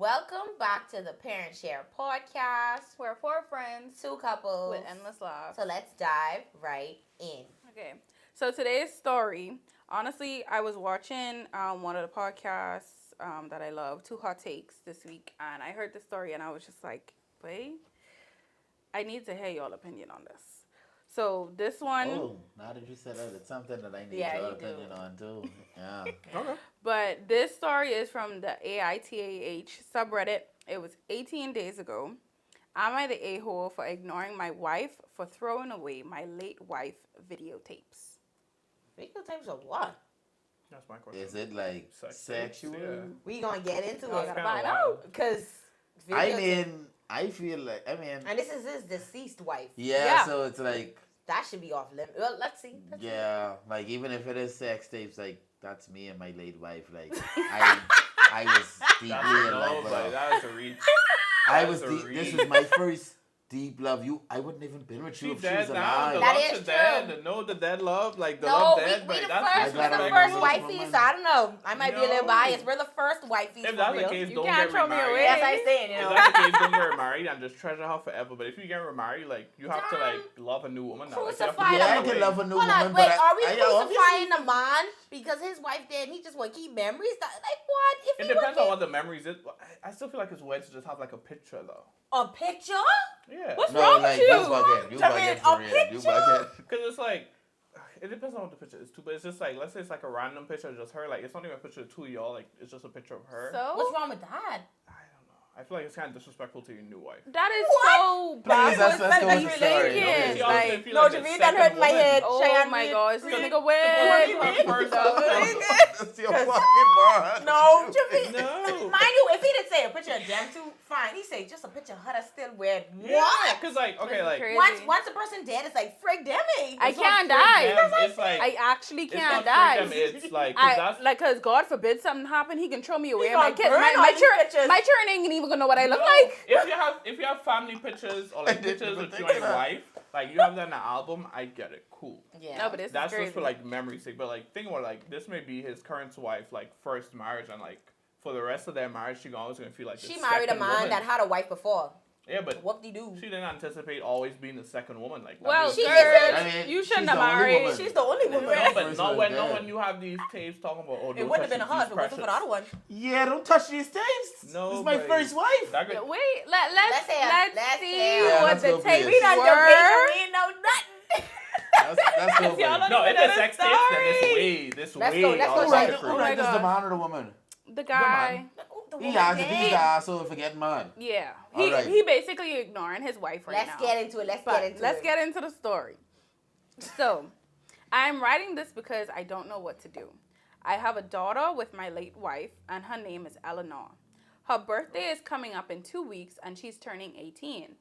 Welcome back to the Parent Share podcast. We're four friends, two couples with endless laughs. So let's dive right in. Okay, so today's story, honestly, I was watching one of the podcasts that I love, Two Hot Takes, this week, and I heard the story and I was just like, wait, I need to hear your opinion on this. So this one... Oh, now that you said that, it's something that I need your opinion on too. Yeah. Okay. But this story is from the AITA subreddit. It was 18 days ago. Am I the a-hole for ignoring my wife for throwing away my late wife videotapes? Videotapes of what? That's my question. Is it like sexual? Yeah. We gonna get into it. Gotta Find out. Because I feel like, and this is his deceased wife. Yeah, so it's like... That should be off limit. Well, let's see. Like even if it is sex tapes, like that's me and my late wife. Like I was deeply in love with her. That was a reach. This was my first deep love. I wouldn't even been with you if she was alive. That is true. No, the dead love, like the love dead. We're the first wifey, so I don't know. I might be a little biased. We're the first wifey. If that's the case, don't get remarried. That's what I'm saying. If that's the case, don't get remarried and just treasure her forever. But if you get remarried, like you have to like love a new woman now. I can love a new woman. Wait, are we crucifying the man because his wife dead and he just want to keep memories? Like what? It depends on what the memories is. I still feel like it's weird to just have like a picture though. A picture? Yeah. What's wrong with you? You bugging. Because it's like, it depends on what the picture is too. But it's just like, let's say it's like a random picture of just her. Like, it's not even a picture of two of y'all. Like, it's just a picture of her. So? What's wrong with that? I don't know. I feel like it's kind of disrespectful to your new wife. That is so backwards. Let's go with the story. Like, no, Javid done hurt my head. Oh my God, it's gonna go weird. That's your fucking bar. No, Javid. No. Mind you, if he didn't say a picture of them two, fine. He say just a picture of her that's still weird. Yeah, What? because like, okay, like once a person dead, it's like frig demi. I can't die. It's like I actually can't it's die. It's like, cause God forbid something happen, he can throw me away. He My gonna kids, burn all my these children, pictures. my children ain't even gonna know what I look No. like. If you have family pictures or like pictures with you and your wife, like you have that in an album, I get it, cool. Yeah. No, but it's That's crazy. just for like memory's sake. But like think about like this may be his current wife, like first marriage, and like for the rest of their marriage, she always gonna feel like she married a man that had a wife before. Yeah, but whoop-de-doo. she didn't anticipate always being the second woman. Like well, she girl, you shouldn't have married. She's the only woman. No, but not when you have these tapes talking about. Oh, it wouldn't have been a husband. It wasn't for the other one. Yeah, don't touch these tapes. No, this is my first wife. Wait, let's see Yeah, what the tapes We done were. debated. We ain't know nothing. That's go. No, if it's sex tapes, then this way. Who write this, the man or the woman? The guy. He's the asshole for getting mad. Yeah. Right. He basically ignoring his wife right now. Let's get into it. Let's get into the story. So, I'm writing this because I don't know what to do. I have a daughter with my late wife, and her name is Eleanor. Her birthday is coming up in 2 weeks, and she's turning 18.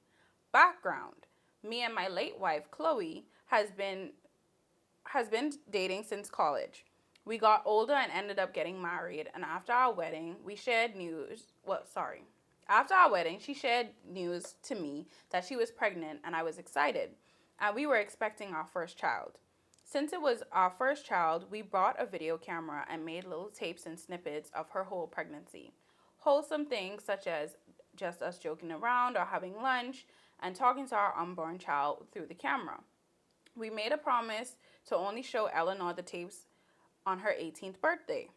Background. Me and my late wife, Chloe, has been dating since college. We got older and ended up getting married, and after our wedding, After our wedding, she shared news to me that she was pregnant, and I was excited. And we were expecting our first child. Since it was our first child, we bought a video camera and made little tapes and snippets of her whole pregnancy. Wholesome things such as just us joking around or having lunch and talking to our unborn child through the camera. We made a promise to only show Eleanor the tapes on her 18th birthday.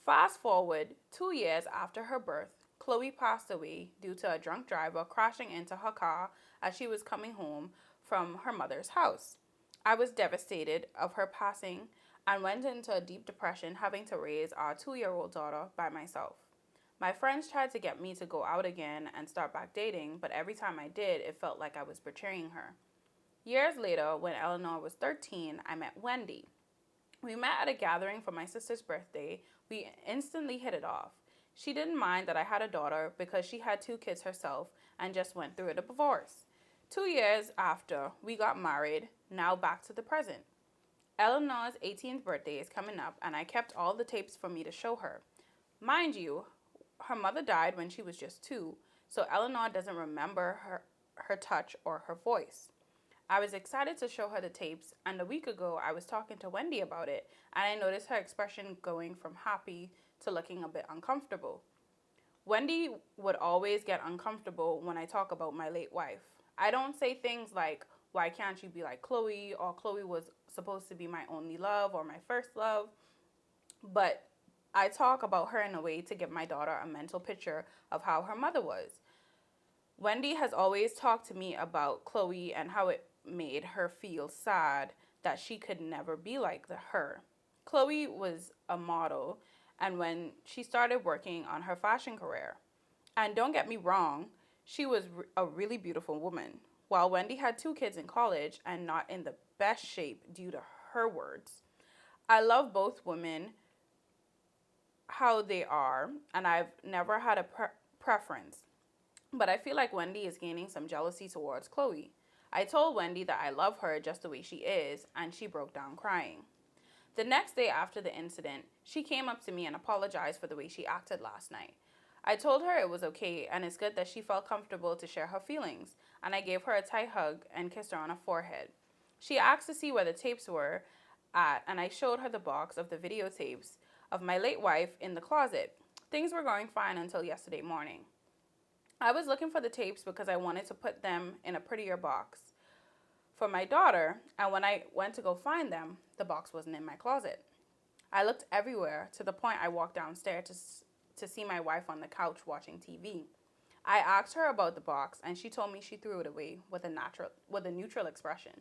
Fast forward 2 years after her birth, Chloe passed away due to a drunk driver crashing into her car as she was coming home from her mother's house. I was devastated of her passing and went into a deep depression, having to raise our 2-year-old daughter by myself. My friends tried to get me to go out again and start back dating, but every time I did, it felt like I was betraying her. Years later, when Eleanor was 13, I met Wendy. We met at a gathering for my sister's birthday. We instantly hit it off. She didn't mind that I had a daughter because she had 2 kids herself and just went through a divorce. 2 years after, we got married, now back to the present. Eleanor's 18th birthday is coming up, and I kept all the tapes for me to show her. Mind you, her mother died when she was just 2, so Eleanor doesn't remember her touch or her voice. I was excited to show her the tapes, and a week ago I was talking to Wendy about it, and I noticed her expression going from happy to looking a bit uncomfortable. Wendy would always get uncomfortable when I talk about my late wife. I don't say things like, why can't you be like Chloe? Or Chloe was supposed to be my only love or my first love. But I talk about her in a way to give my daughter a mental picture of how her mother was. Wendy has always talked to me about Chloe and how it made her feel sad that she could never be like her. Chloe was a model, and when she started working on her fashion career, and don't get me wrong, she was a really beautiful woman. While Wendy had 2 kids in college and not in the best shape due to her words. I love both women how they are, and I've never had a preference. But I feel like Wendy is gaining some jealousy towards Chloe. I told Wendy that I love her just the way she is, and she broke down crying. The next day after the incident, she came up to me and apologized for the way she acted last night. I told her it was okay, and it's good that she felt comfortable to share her feelings, and I gave her a tight hug and kissed her on her forehead. She asked to see where the tapes were at, and I showed her the box of the videotapes of my late wife in the closet. Things were going fine until yesterday morning. I was looking for the tapes because I wanted to put them in a prettier box for my daughter, and when I went to go find them, the box wasn't in my closet. I looked everywhere to the point I walked downstairs to see my wife on the couch watching TV. I asked her about the box, and she told me she threw it away with a neutral expression.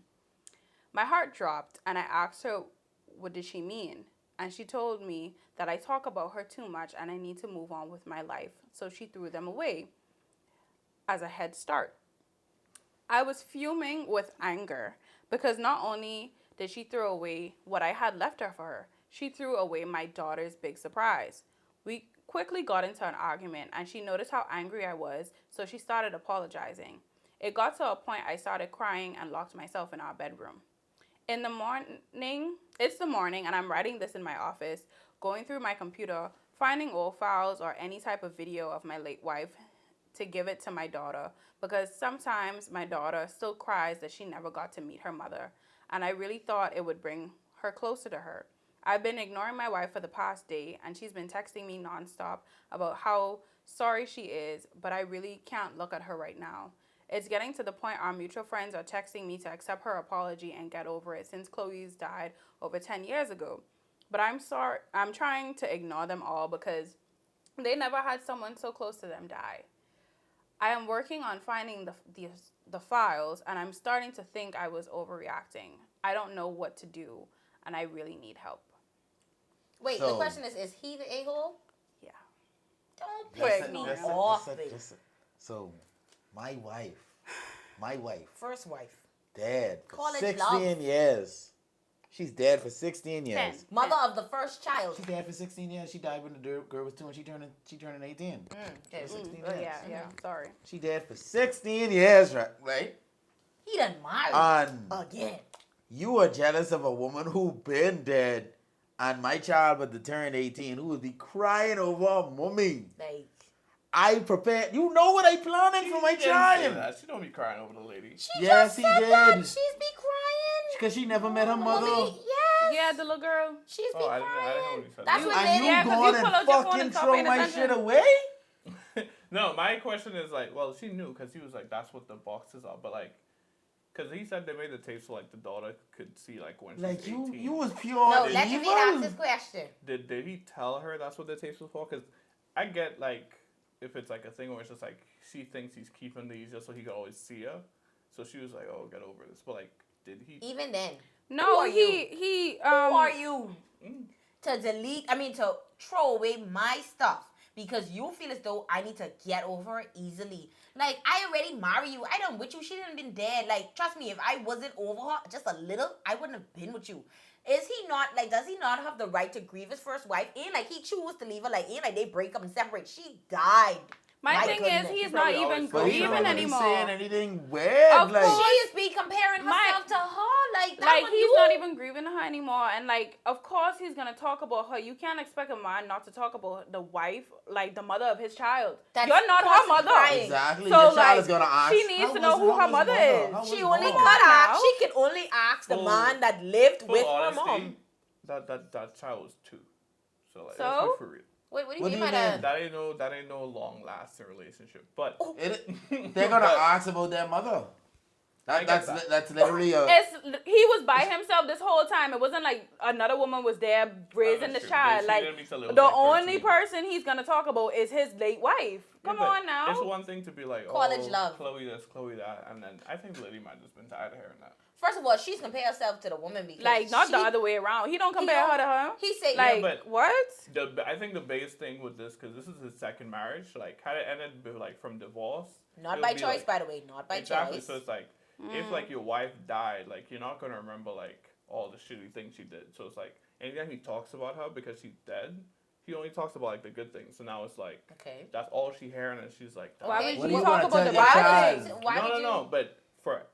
My heart dropped, and I asked her what did she mean, and she told me that I talk about her too much and I need to move on with my life, so she threw them away as a head start. I was fuming with anger because not only did she throw away what I had left her for her, she threw away my daughter's big surprise. We quickly got into an argument, and she noticed how angry I was, so she started apologizing. It got to a point I started crying and locked myself in our bedroom. It's the morning, and I'm writing this in my office, going through my computer, finding old files or any type of video of my late wife to give it to my daughter, because sometimes my daughter still cries that she never got to meet her mother, and I really thought it would bring her closer to her. I've been ignoring my wife for the past day, and she's been texting me nonstop about how sorry she is, but I really can't look at her right now. It's getting to the point our mutual friends are texting me to accept her apology and get over it since Chloe's died over 10 years ago. But I'm sorry, I'm trying to ignore them all because they never had someone so close to them die. I am working on finding the files, and I'm starting to think I was overreacting. I don't know what to do, and I really need help. Wait, the question is he the a-hole? Yeah. Don't piss me off. Listen. So, my wife. First wife. Dead for College 16 love. years. She's dead for 16 years. 10. Mother of the first child. She's dead for 16 years. She died when the girl was 2 and she turning 18. Okay. 16 Oh, years. yeah, sorry. She dead for 16 years, right? He done married And again. you are jealous of a woman who been dead, and my child but to turn 18, who would be crying over a mummy. Like, I prepared. You know what I planning for my child. She don't be crying over the lady. she Yes, just he said did. that. She's be crying. Because she never met her mother. Mommy, yes. Yeah, the little girl. She's be Oh, I didn't know crying. what you said. That's You- what And they you Yeah, 'cause going you pull and out your phone fucking and stop throw paying my attention. shit away? No, my question is like, well, she knew because he was like, that's what the boxes are, but like, because he said they made the tape so like the daughter could see like when she's Like 18. you was pure No, evil. let me ask this question. Did he tell her that's what the tapes was for? Because I get like if it's like a thing where it's just like she thinks he's keeping these just so he can always see her, so she was like, oh, get over this. But like, did he? Even then, No, are he who are you Mm. to throw away my stuff because you feel as though I need to get over it easily? Like, I already married you. I done with you. She done been dead. Like, trust me, if I wasn't over her just a little, I wouldn't have been with you. Is he not, like, does he not have the right to grieve his first wife? Ain't like he choose to leave her, like, ain't like they break up and separate. She died. My My thing goodness. is, He he's not probably even always But he grieving don't be anymore. saying anything weird. Of like, course. She is be comparing herself to her. Like, that Like, was he's you. not even grieving her anymore. And, like, of course he's going to talk about her. You can't expect a man not to talk about the wife, like, the mother of his child. That's You're not her causing mother. crying. exactly. So, Your child like, is gonna ask. she needs "How to know was- who how her was mother is. How She was only mom?" could now. ask. She can only ask the Full- man that lived Full with her honesty, mom. that child was 2. So like, So? let's be for real. Wait, what do you What mean do by you mean? that? That ain't no long lasting relationship. But They're gonna But- ask about their mother. I get that. That's literally a. He was by himself this whole time. It wasn't like another woman was there raising the that's true. child. She Like didn't meet till it was the like only 13. person he's gonna talk about is his late wife. Come Yeah, but on now. It's one thing to be like, College love. Chloe this, Chloe that, and then I think Lily might have just been tired of hearing that. First of all, she's compared herself to the woman because Like not the she- other way around. He don't compare her to her. He said, Like but- what? I think the biggest thing with this, because this is his second marriage, like had it ended like from divorce. not it by would be choice, like- by the way, not by exactly. choice. So it's like if like your wife died, like you're not gonna remember like all the shitty things she did. So it's like anytime he talks about her because she's dead, he only talks about like the good things. So now it's like Okay. that's all she hearing, and she's like, Why Okay. would What you are you talk gonna about tell the your bad child? things? Why no, would you? no, but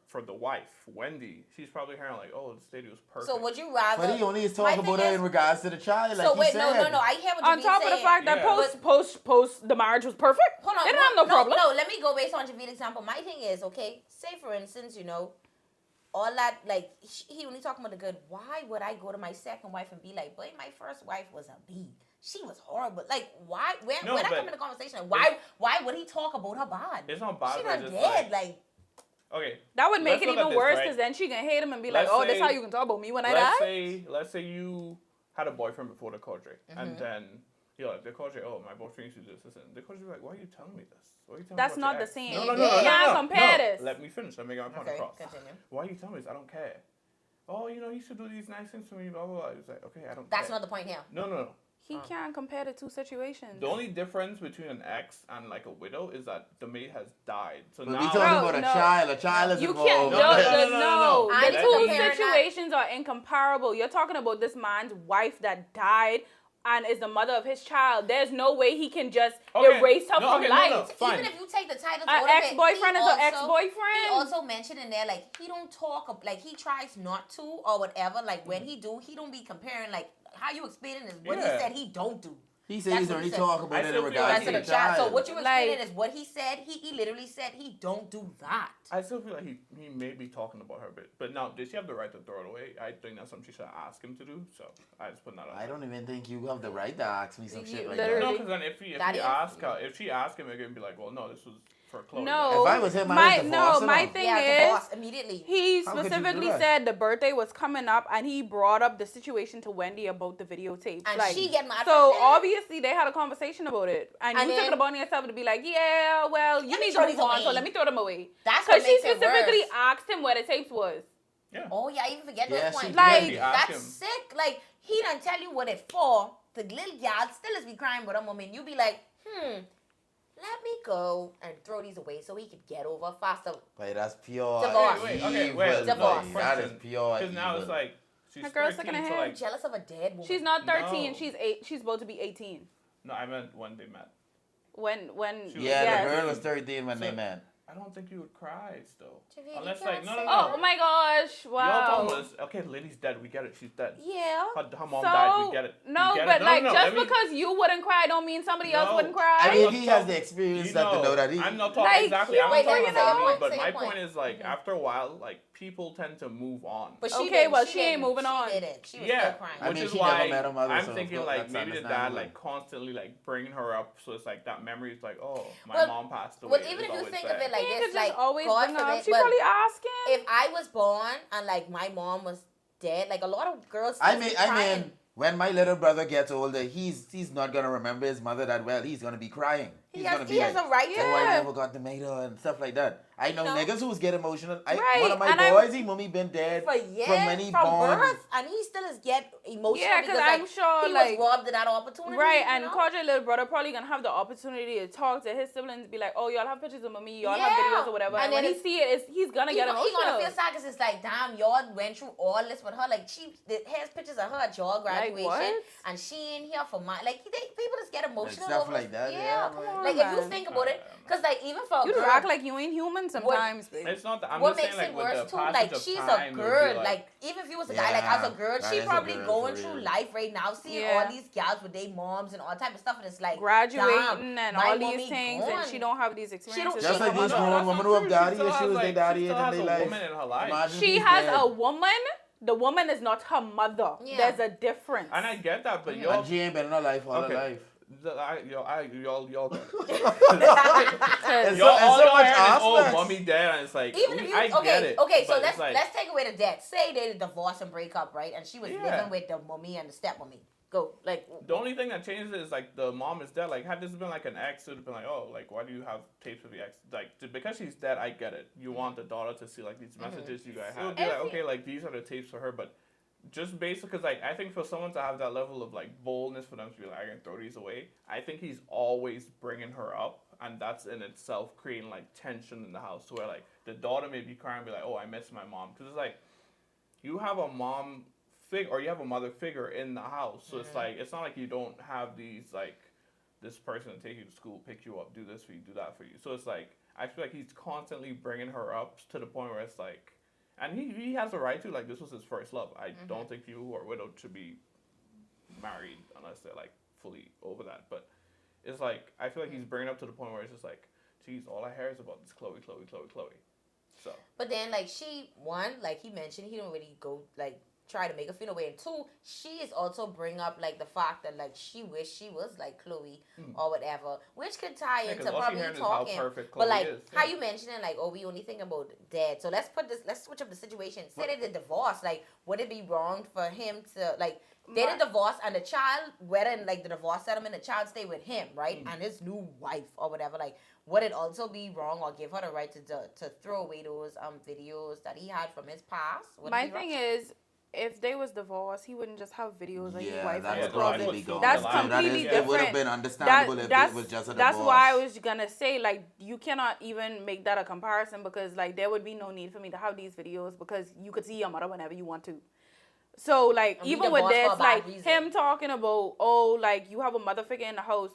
for the wife, Wendy, she's probably hearing like, oh, this lady was perfect. So would you rather? But he only is My talking thing about her is- in regards to the child. Like So he wait, said. no. I hear what On Javid top of the saying. fact that Yeah. post the marriage was perfect. Hold on. They didn't have no problem. No, let me go based on Javid's example. My thing is, okay, say for instance, all that, like, he only talking about the good. Why would I go to my second wife and be like, boy, my first wife was a B. She was horrible. Like, why? Where No, that but come in the conversation? Why would he talk about her bad? It's not bad. She but done it's dead. like, Like, okay. That would make Let's it look at even this, worse right? because then she can hate him and be like, Let's "Oh, this say- how you can talk about me when I die." Let's say you had a boyfriend before the Kodre, Mm-hmm. and then you're like, the Kodre, oh, my boyfriend used to do this, and the Kodre be like, why are you telling me this? Why are you telling That's me about not your the ex?" same. No, no, You no, no, can't no, no, compare no. this. Let me finish. Let me get my point okay, across. continue. Why are you telling me this? I don't care. Oh, he used to do these nice things to me, blah, blah, blah. It's like, okay, I don't That's care. not the point here. No. He can't compare the two situations. The only difference between an ex and like a widow is that the mate has died. So But now we talking Bro, about a no. child. A child is You involved. can't. No, No, no, no. I The ain't two comparing that. situations are incomparable. You're talking about this man's wife that died and is the mother of his child. There's no way he can just Okay. erase her No, from okay, no, life. no. Fine. Even if you take the titles An out of it, ex-boyfriend he is an also- ex-boyfriend. He also mentioned in there, like, he don't talk, like, he tries not to or whatever. Like, when he do, he don't be comparing, like, how you explaining is what he Yeah. said he don't do. He said That's he's what only he said. talking I about it still in feel regards like That's to in the the chat. So child. what you Like- explaining is what he said. He literally said he don't do that. I still feel like he may be talking about her, but now, did she have the right to throw it away? I think that's something she should ask him to do, so I just put that out. I don't even think you have the right to ask me some You shit like literally- that. No, because then if he That is- ask her, if she ask him, they're gonna be like, well, no, this was for Chloe. No. If I was him, I would divorce my him. thing Yeah, is, divorce immediately. he How could you do specifically that? said the birthday was coming up, and he brought up the situation to Wendy about the videotape. And like, she get mad so for that. obviously they had a conversation about it, and And you took then- it upon yourself to be like, yeah, well, you Let me need throw to these move on, so away. let me throw them away. That's what Because she makes it specifically worse. asked him where the tapes was. Oh yeah, I even forget Yeah, those she points. did. Like, She asked That's him. sick. Like, he done tell you what it for. The little gal still is be crying with a moment. You be like, let me go and throw these away so he could get over faster. Wait, that's pure Divorce. Wait, evil. okay, wait. Divorce. boy. That is pure Because now it's evil. like, she's That girl's 13, looking so ahead. like, Jealous of a dead woman. She's not 13. No. She's 8. She's supposed to be 18. no, I meant when they met. When She was- Yeah, yes. the girl was 13 when they So- met. I don't think you would cry still. Javid, Unless you like, can't no, say no, that. no. Oh my gosh! Y'all Wow. talking about this, okay, the lady's dead, we get it, she's dead. Yeah. Her mom died, we get it. we No, get it. but No, like no, just let me- because you wouldn't cry don't mean somebody else No. wouldn't cry. I mean, I'm he not has the talking- experience you that to know that he. I'm not talking Like, exactly. you- I'm Wait, not talking say your about me, point, but say my your point point. is like after a while, like people tend to move on. But she Okay, didn't, well, she ain't didn't. moving she on. Didn't. She was Yeah, still crying. I which mean, is she never why met her mother, I'm so thinking that's like maybe the dad understandable. like constantly like bringing her up, so it's like that memory is like, oh, my Well- mom passed away. Well, even it's if you always think sad. of it like You this, could just like, always God bring her up. forbid, She but probably asking. if I was born and like my mom was dead, like a lot of girls. I still mean, be I crying. mean, when my little brother gets older, he's not gonna remember his mother that well. He's gonna be crying. He's gonna be he like, has a right "Oh, I Yeah. never got to meet her," and stuff like that. I know No. niggas who's get emotional. Right, One of my and I'm- boys, he mommy been dead for years from when he from born. birth, and he still is get emotional Yeah, 'cause because I'm like, sure, he like- was robbed of that opportunity. Right, you and know? Kodre's little brother probably gonna have the opportunity to talk to his siblings, be like, "Oh, y'all have pictures of mommy, y'all have Yeah. videos or whatever." And And when then he see it, he's gonna get he emotional. gonna feel sad because it's like, damn, y'all went through all this with her. Like, here's pictures of her at your graduation, what? and she ain't here for mine. Like, people just get emotional stuff over like that, Yeah, yeah, come man. on, like if you man. think about it, because like even for a You girl, act like you ain't human sometimes, babe. It's not that. I'm what just makes saying, it like, with worse the too, passage like of she's time, a it would be girl. like, Like even if you was a guy, like as a girl, that she is a probably girl, going for through real. life right now, seeing Yeah. all these gals with their moms and all type of stuff, and it's like Graduating damn, and my all mommy these things, gone. and she don't have these don't- experiences. Just she like don't these have- grown that's women not who have true. daddy She still issues, has, they like, daddy she in still has their a life. woman in her life. Imagine She he's has dead. a woman. The woman is not her mother. Yeah. There's a difference. And I get that, but And y'all she ain't been in her life all Okay. her life. Y'all got it. It's Y'all so all y'all much hearing is, oh, aspects. mommy, dad, and it's like, Even if you I get it. okay, so but let's it's like, let's take away the dad. Say they divorce and break up, right? And she was Yeah. living with the mommy and the stepmommy. Go like the only thing that changes is like the mom is dead. Like, had this been like an ex, it would have been like, oh, like why do you have tapes of the ex? Like, because she's dead, I get it. You want the daughter to see like these messages you guys So have. Be if like, you- okay, like these are the tapes for her, but just basically, because like I think for someone to have that level of like boldness for them to be like, I can throw these away. I think he's always bringing her up, and that's in itself creating like tension in the house, to where like the daughter may be crying, and be like, oh, I miss my mom, because it's like you have a mom figure or you have a mother figure in the house, so it's like it's not like you don't have these like this person to take you to school, pick you up, do this for you, do that for you. So it's like I feel like he's constantly bringing her up to the point where it's like. And he has a right to, like, this was his first love. I don't think people who are widowed should be married unless they're, like, fully over that. But it's like, I feel like he's bringing up to the point where it's just like, geez, all I hear is about this Chloe. So. But then, like, like he mentioned, he don't really go, like, try to make her feel away. And two, she is also bring up, like, the fact that, like, she wish she was like Chloe or whatever, which could tie Yeah, 'cause into all she probably hearing is how talking. perfect But, Chloe like, is. how Yeah. you mentioning, like, oh, we only think about dad. So let's switch up the situation. Say they did divorce. Like, would it be wrong for him to, like, they did divorce and the child, whether in, like, the divorce settlement, the child stay with him, right? And his new wife or whatever, like, would it also be wrong or give her the right to throw away those videos that he had from his past? Would it My be wrong? thing is, if they was divorced, he wouldn't just have videos of his Yeah, wife that in his would Yeah, probably closet. be gone. That's too. completely It would have different. been understandable if it was just a divorce. That's why I was gonna say, like, you cannot even make that a comparison, because like there would be no need for me to have these videos, because you could see your mother whenever you want to. So like And be even with divorced for this, a bad like reason. him talking about, oh, like you have a mother figure in the house.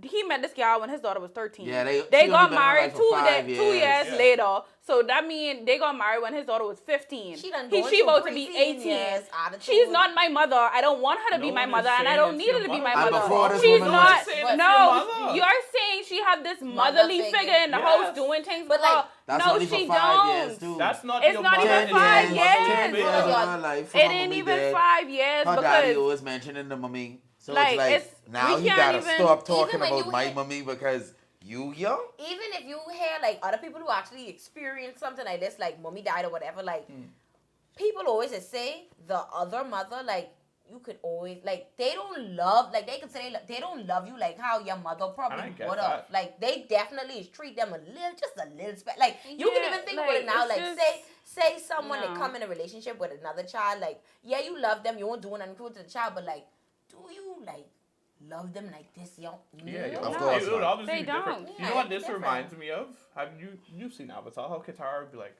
He met this guy when his daughter was 13. Yeah, they she only got been in married life for 5 2 years Yeah. later. So that means they got married when his daughter was 15. She done He, gone she through about to be preteen 18. years, attitude. She's not my mother. I don't want her to No be my one is mother, and I saying don't it's need her your to be mother. my And mother. before this She's woman not. was- saying it's No, your mother. you're saying she had this Mother motherly figure. figure in the Yes. house doing things But, for her. like, That's No, only for she 5 years don't. too. That's not It's your not even mother. 5 It's your years. motherly 10 figure. years of Yeah. her life. It ain't even 5 years Her daddy because always mentioning the mummy. So Like, it's like, it's- now we you can't gotta even- stop talking even when about you my hit- mummy because you young. Even if you hear like other people who actually experience something like this, like mommy died or whatever, like people always just say the other mother, like you could always like they don't love, like they could say they don't love you like how your mother And probably I get would have. that. Like they definitely treat them just a little like you can Yeah, even think like, about it now. it's Like just- say someone that no. come in a relationship with another child, like yeah you love them, you won't do anything to the child, but like do you like love them like this young? Yeah, No. Of it course would not. obviously They be different. don't. You Yeah, know what it's this different. reminds me of? Have you've seen Avatar? How Katara would be like,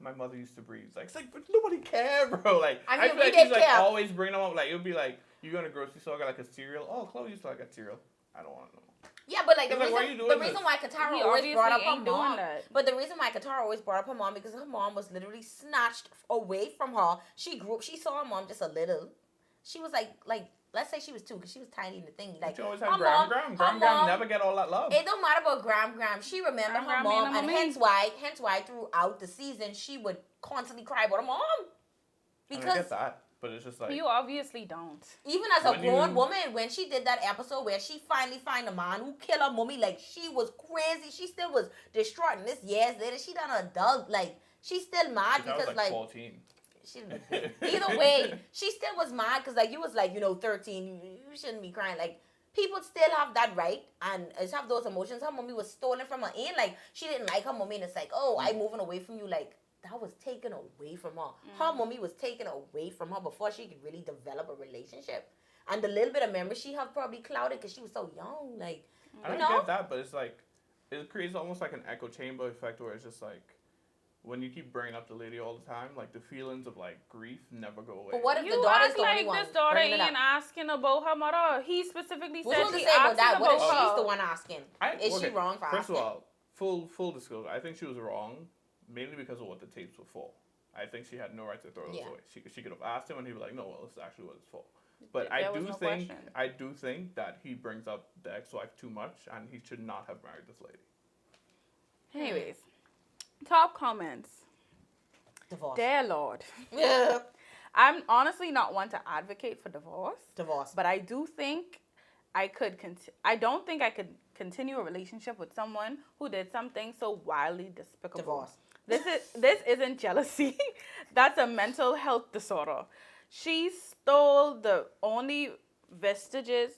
my mother used to breathe. It's like but nobody care, bro. Like I mean, feel we like did he's like care. always bringing them up. Like it would be like you go to the grocery store, got like a cereal. Oh, Chloe used to like a cereal. I don't want to know. Yeah, but like the He's like, why reason, you doing the this? reason why Katara He always brought up obviously her ain't doing mom, that. but the reason why Katara always brought up her mom because her mom was literally snatched away from her. She grew up, she saw her mom just a little. She was like let's say she was 2 because she was tiny in the thing. Like But you always her had mom, Gram. her Gram mom- never get all that love. It don't matter about Gram. She remembered her Gram mom, ain't no and mommy. hence why throughout the season she would constantly cry about her mom And I because get that, but it's just like you obviously don't. even as a When grown you- woman, when she did that episode where she finally find a man who killed her mommy, like she was crazy. She still was distraught. And this years later, she done adult. Like she's still mad I was because like like 14. she either way, she still was mad because like you was like 13. You shouldn't be crying. Like people still have that right and have those emotions. Her mommy was stolen from her. And like she didn't like her mommy, and it's like I'm moving away from you. Like that was taken away from her. Her mommy was taken away from her before she could really develop a relationship. And the little bit of memory she had probably clouded because she was so young. Like, I you don't know? get that, but it's like it creates almost like an echo chamber effect where it's just like when you keep bringing up the lady all the time, like the feelings of like grief never go away. But what if You the daughter's act the only like one this daughter bringing it ain't up? asking about her mother. He specifically We're said supposed to he say about asking that. What about if she's her. the one asking? Is she wrong for First asking? of all, full disclosure, I think she was wrong mainly because of what the tapes were for. I think she had no right to throw those Yeah. away. She could have asked him, and he'd be like, "No, well, this is actually what it's for." But There was no question. I do think that he brings up the ex-wife too much, and he should not have married this lady. Anyways, top comments. Divorce. Dear Lord. Yeah. I'm honestly not one to advocate for divorce, Divorce. but I do think I don't think I could continue a relationship with someone who did something so wildly despicable. Divorce. This isn't jealousy. That's a mental health disorder. She stole the only vestiges.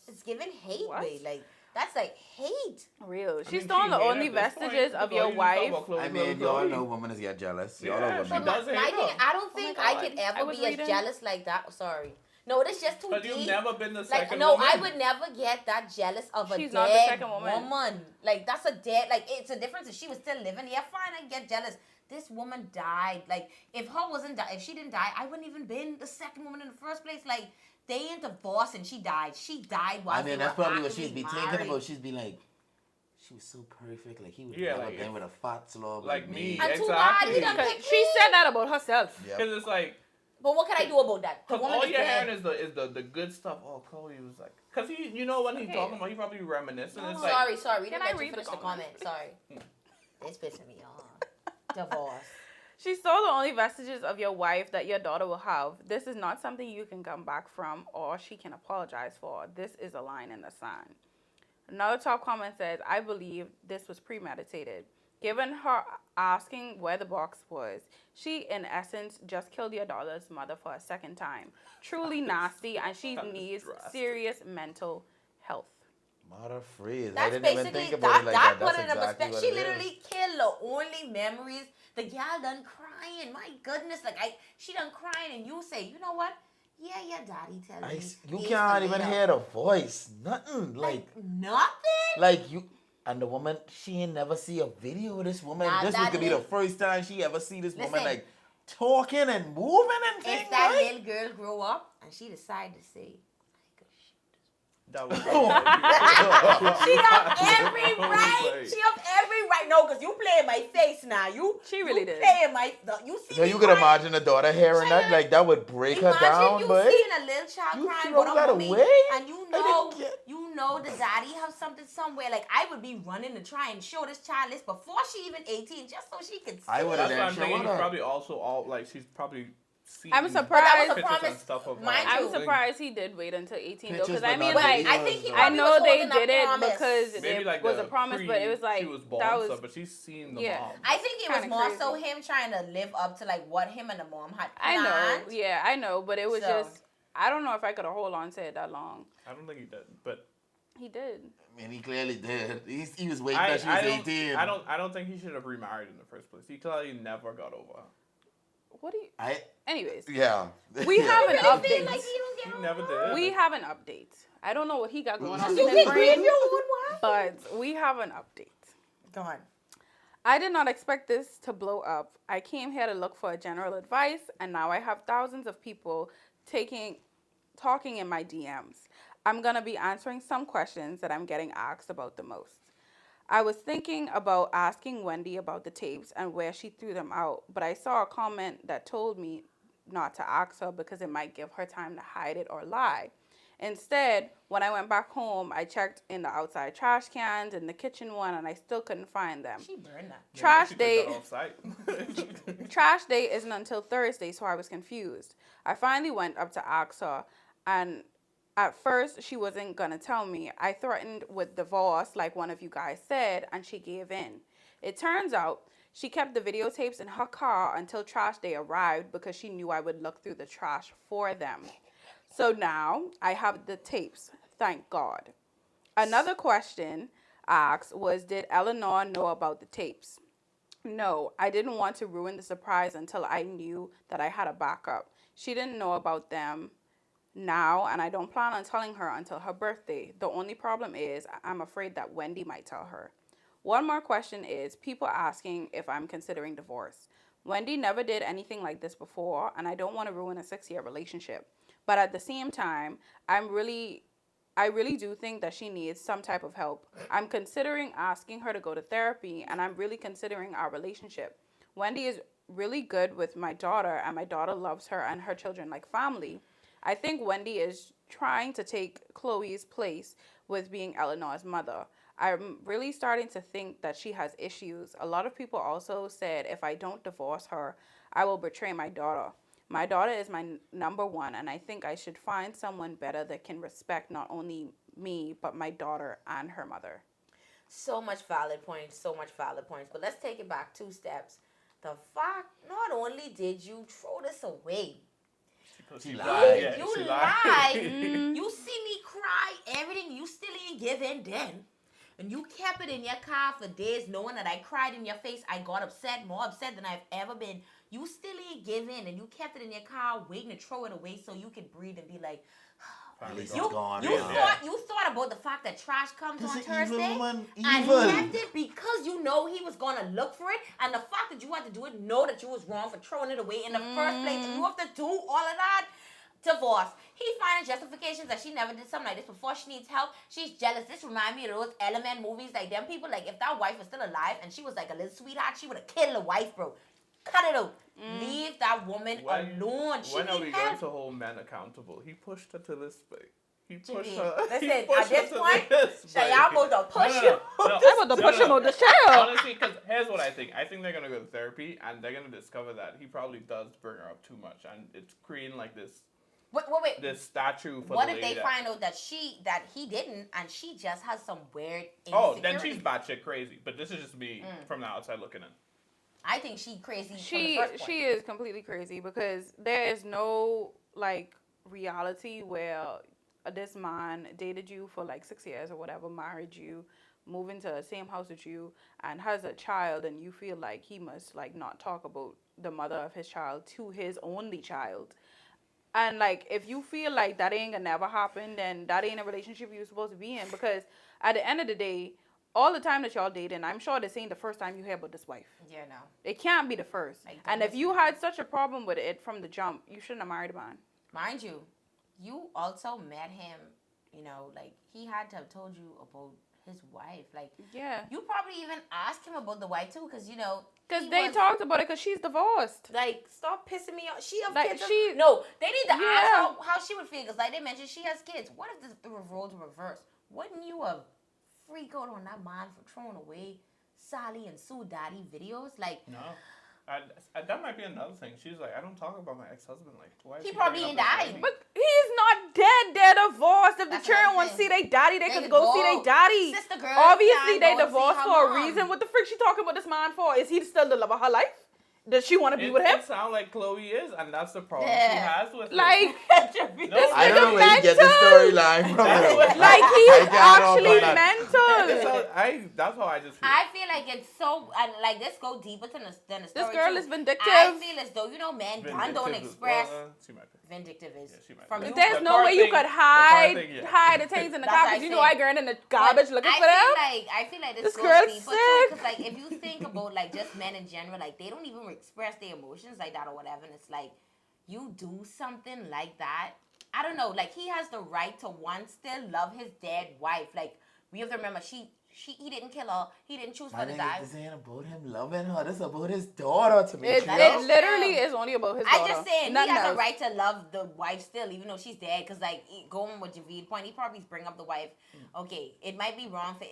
It's giving hate, What? way. Like, that's like hate. Real. I She mean, stole she the hate only at this point, vestiges of because all your you talk wife. about Chloe, I Chloe, mean, y'all Chloe. know women get jealous. Y'all Yeah, know she women. does My hate thing, her. I don't Oh my think God. I could I ever was be as reading- jealous like that. Sorry. No, that's just too But deep. you've never been the Like, second no, woman. I would never get that jealous of a She's dead not the second woman. woman. Like, that's a dead, like, it's a difference if she was still living. Yeah, fine, I get jealous. This woman died. Like, if her wasn't, if she didn't die, I wouldn't even been the second woman in the first place. Like, they ain't divorced and she died. She died while I mean, they that's were probably what actively she'd be married. thinking about. She'd be like, she was so perfect. Like, he would Yeah, never like, been with a fat slob like like me. me. And too bad Exactly. he done Because picked she me. said that about herself. Yep. Because it's like, But what can I do about that? The because woman all is you're dead. hearing is the good stuff. Oh, Chloe was like, because he, you know, when he's Okay. talking about, he probably reminiscing. Oh, it's like, sorry. We Can didn't I let you read finish the the comment. comments, Sorry. It's pissing me off. Divorce. She stole the only vestiges of your wife that your daughter will have. This is not something you can come back from or she can apologize for. This is a line in the sand. Another top comment says, I believe this was premeditated. Given her asking where the box was, she, in essence, just killed your daughter's mother for a second time. Truly nasty, and she that is needs drastic. serious mental health. Mother freeze. I That's didn't even basically think about it like that. put That's it in exactly perspective. what She it literally killed the only memories. The gal done crying. My goodness, like she done crying, and you say, you know what? Yeah, your daddy tell me. You days can't for even later. hear the voice. Nothing. Like nothing. Like you. And the woman, she ain't never see a video of this woman. Nah, this that could be the little- first time she ever see this woman Listen. like talking and moving and things. If that right? little girl grow up and she decide to say, I could shoot this that was She have every I was right. like- She have every right. No, because you play in my face now. She really did. Play in my. You see So me you could crying? imagine the daughter hearing that, like that would break her Imagine down, you but seeing a little child You crying throw with a that mommy, away? and you I didn't get- the daddy have something somewhere. Like I would be running to try and show this child this before she even 18, just so she could see. I would've That's then what I'm show thinking. her. He's probably also all like she's probably seen. I'm But surprised- that was a pictures and promise. stuff of Mind I'm you. surprised he did wait until 18 though, Pictures, because I but mean, not like, videos, I think he though. I probably know was they holding a did it promise. because Maybe it like was the a promise, but it was like she was born that and was stuff, but she's seen the yeah. mom. I think it was Kinda more crazy. so him trying to live up to like what him and the mom had I planned. know, yeah, I know, but it was So- just I don't know if I could have hold on to it that long. I don't think he did, but He did. I mean, he clearly did. He was waiting I till she was don't, 18. I don't think he should have remarried in the first place. He clearly never got over her. What do you? I Anyways, yeah. we have an Really feel update. like he don't get He never over? did. We have an update. I don't know what he got going on You in his can brain, grieve your own wife. but we have an update. Go on. I did not expect this to blow up. I came here to look for general advice, and now I have thousands of people talking in my DMs. I'm going to be answering some questions that I'm getting asked about the most. I was thinking about asking Wendy about the tapes and where she threw them out, but I saw a comment that told me not to ask her because it might give her time to hide it or lie. Instead, when I went back home, I checked in the outside trash cans, in the kitchen one, and I still couldn't find them. She burned that. Trash She took day. that off-site. Trash day isn't until Thursday, so I was confused. I finally went up to ask her, and at first she wasn't gonna tell me. I threatened with divorce, like one of you guys said, and she gave in. It turns out she kept the videotapes in her car until trash day arrived because she knew I would look through the trash for them. So now I have the tapes, thank God. Another question asked was, did Eleanor know about the tapes? No, I didn't want to ruin the surprise until I knew that I had a backup. She didn't know about them now, and I don't plan on telling her until her birthday. The only problem is I'm afraid that Wendy might tell her. One more question is people asking if I'm considering divorce. Wendy never did anything like this before, and I don't want to ruin a 6-year relationship. But at the same time, I really do think that she needs some type of help. I'm considering asking her to go to therapy, and I'm really considering our relationship. Wendy is really good with my daughter, and my daughter loves her and her children like family. I think Wendy is trying to take Chloe's place with being Eleanor's mother. I'm really starting to think that she has issues. A lot of people also said if I don't divorce her, I will betray my daughter. My daughter is my number one, and I think I should find someone better that can respect not only me, but my daughter and her mother. So much valid points, so much valid points. But let's take it back 2 steps. The fact, not only did you throw this away, She you, lied. Yeah, you she lied. Mm. You see me cry, everything, you still ain't give in then. And you kept it in your car for days knowing that I cried in your face. I got upset, more upset than I've ever been. You still ain't give in, and you kept it in your car waiting to throw it away so you could breathe and be like, At least you, it's gone. you now. thought about the fact that trash comes This on is evil Thursday. woman. And Evil. he kept it because you know he was gonna look for it, and the fact that you had to do it, know that you was wrong for throwing it away in the first place, and you have to do all of that. Divorce. He finding justifications that she never did something like this before. She needs help. She's jealous. This reminds me of those Element movies, like them people. Like if that wife was still alive and she was like a little sweetheart, she would have killed the wife, bro. Cut it out. Leave that woman alone. She When are we needs going help. to hold men accountable? He pushed her to this place. He pushed Jimmy, her. listen, he pushed at this her to point, this Shay, place. I'm about to push No, you. no, no. I'm about to push him on the chair. Honestly, because here's what I think. I think they're gonna go to therapy and they're gonna discover that he probably does bring her up too much, and it's creating like this Wait. this statue for What the if lady they find out that he didn't, and she just has some weird Oh, insecurity? then she's batshit crazy. But this is just me from the outside looking in. I think she crazy. From the She first point. she is completely crazy because there is no like reality where this man dated you for like 6 years or whatever, married you, moved into the same house with you, and has a child, and you feel like he must like not talk about the mother of his child to his only child. And like if you feel like that ain't gonna never happen, then that ain't a relationship you're supposed to be in, because at the end of the day, all the time that y'all dating, I'm sure this ain't the first time you hear about this wife. Yeah, no. It can't be the first. Like, And if you had such a problem with it from the jump, you shouldn't have married a man. Mind you, you also met him, like he had to have told you about his wife. Like, Yeah. you probably even asked him about the wife too, because, Because he they was- talked about it because she's divorced. Like, stop pissing me off. She has Like, kids. she- No, they need to Yeah. ask her how she would feel, because like they mentioned, she has kids. What if the roles were reversed? Wouldn't you have freak out on that man for throwing away Sally and Sue Daddy videos? Like, No. That might be another thing. She's like, I don't talk about my ex-husband. Like, why? is He she probably bringing ain't up this died. lady? But he's not dead. They're divorced. If That's the children what I'm want to see saying. their daddy, they They could could go see go. their daddy. Sister girls Obviously, can't they go and see divorced her for a mom. reason. What the frick she talking about this man for? Is he still the love of her life? Does she want to be with him? It sounds like Chloe is, and that's the problem Yeah. she has with Like, it. No, I don't know where you get the mental. storyline from. That's what- like I he's got off actually on that. mental. That's how I just feel. I feel like it's so, and like this go deeper than the story. This girl too. is vindictive. I feel as though men Vindictive don't is- express. well, she might be. Vindictive is Yeah, she might from be. you. There's The no car way you thing- could the car hide thing, yeah. hide the things in the That's car what because I you know say. I going in the garbage looking for them. I feel like This this girl's goes deeper too, sick. because like if you think about like just men in general, like they don't even express their emotions like that or whatever, and it's like you do something like that. I don't know. Like he has the right to still love his dead wife. Like we have to remember, he didn't kill her. He didn't choose My for to nigga, die. this ain't about him loving her. This is about his daughter to me. It That it is literally true. is only about his I daughter. just saying Nothing he has else. a right to love the wife still, even though she's dead. Because like going with Javid's point, he probably bring up the wife. Okay, it might be wrong for,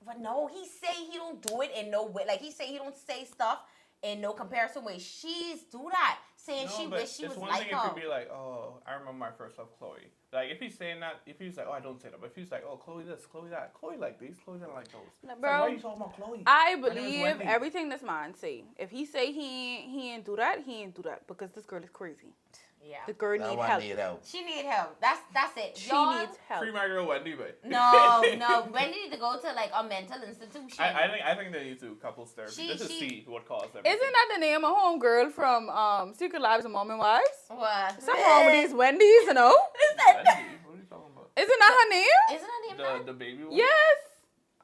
but no, he say he don't do it in no way. Like he say he don't say stuff in no comparison way. She's do that, saying she but wish she it's was one like thing her. if he'd be like, oh, I remember my first love, Chloe. Like if he's saying that, if he's like, oh, I don't say that, but if he's like, oh, Chloe this, Chloe that, Chloe like these, Chloe don't like those. It's like, Bro, why are you talking about Chloe? I My name is believe Wendy. everything this man say. If he say he ain't do that, he ain't do that because this girl is crazy. Yeah, The girl That need one help. need help. she need help. That's it. She Y'all- needs help. Free my girl Wendy, but No, Wendy need to go to like a mental institution. I think they need to couples therapy She- just to she- see what caused everything. Isn't that the name of homegirl from Secret Lives of Mom and Wives? What? Something wrong with these Wendy's, you know? Wendy? What are you talking about? Isn't that her name? Isn't her name that? The baby one? Yes.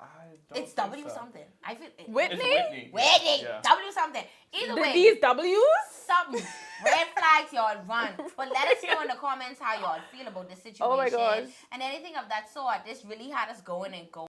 I don't It's think W so. something. I feel Whitney? It's Whitney. Whitney. Yeah. W something. Either way. These W's? Something. Red flags, y'all run. But let us know in the comments how y'all feel about this situation. Oh my gosh. And anything of that sort. This really had us going and going.